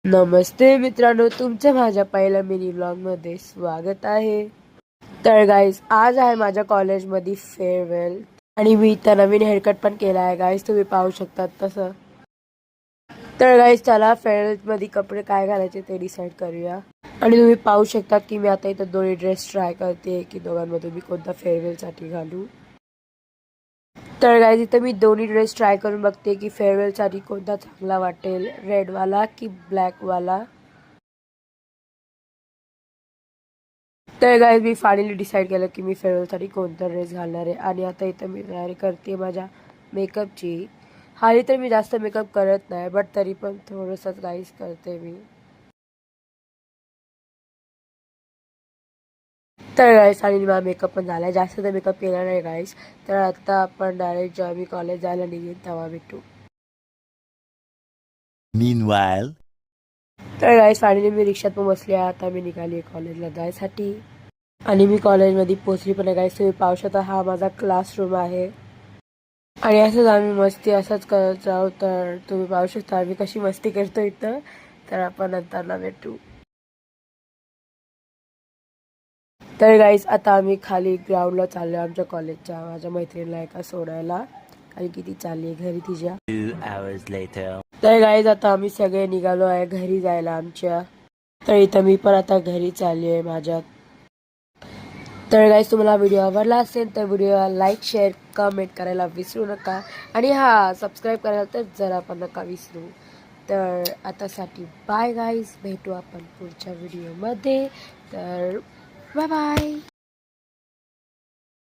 नमस्ते मित्रांनो, तुमचं माझ्या पहिल्या मिनी व्लॉगमध्ये स्वागत आहे. तर गाईज, आज आहे माझ्या कॉलेजमध्ये फेअरवेल आणि मी इथं नवीन हेअरकट पण केला आहे गाईज, तुम्ही पाहू शकतात तसं. तर गाईज, चला फेअरवेलमध्ये कपडे काय घालायचे ते डिसाईड करूया. आणि तुम्ही पाहू शकता की मी आता इथं दोन्ही ड्रेस ट्राय करते की दोघांमधून मी कोणता फेअरवेलसाठी घालू. तर गाईज, इथं मी दोन्ही ड्रेस ट्राय करून बघते की फेअरवेलसाठी कोणता चांगला वाटेल, रेडवाला की ब्लॅकवाला. तर गाईज, मी फायनली डिसाईड केलं की मी फेअरवेलसाठी कोणता ड्रेस घालणार आहे. आणि आता इथं मी तयारी करते माझ्या मेकअपची. हाली तर मी जास्त मेकअप करत नाही, बट तरी पण थोडंसंच गाईज करते मी. तर गाईज, आणि माझा मेकअप पण झाला आहे, जास्त तर मेकअप केला नाही गाईज. तर आता आपण डायरेक्ट जेव्हा मी कॉलेज जायला निघेन तेव्हा भेटू. Meanwhile, तर गाईज, फायनली मी रिक्षात पण बसली आहे. आता मी निघाली कॉलेजला जायसाठी. आणि मी कॉलेजमध्ये पोहोचली पण आहे गाईज, तुम्ही पाहू शकता हा माझा क्लासरूम आहे. आणि असंच आम्ही मस्ती असंच करत जाऊ. तर तुम्ही पाहू शकता आम्ही कशी मस्ती करतो इथं. तर आपण नंतरला भेटू. तर गाईज, आता आम्ही खाली ग्राउंडला चाललो आमच्या कॉलेजच्या, माझ्या मैत्रिणीला एका सोडायला, कारण की ती चालली घरी तिच्या. 2 hours later. तर गाईज, आता आम्ही सगळे निघालो आहे घरी जायला आमच्या. तर इथं मी पण आता घरी चालली आहे माझ्या. तर गाईज, तुम्हाला व्हिडिओ आवडला असेल तर व्हिडिओला लाईक, शेअर, कमेंट करायला विसरू नका. आणि सबस्क्राईब करायला तर जरा पण नका विसरू. तर आतासाठी बाय गाईज, भेटू आपण पुढच्या व्हिडिओमध्ये. तर बाय बाय.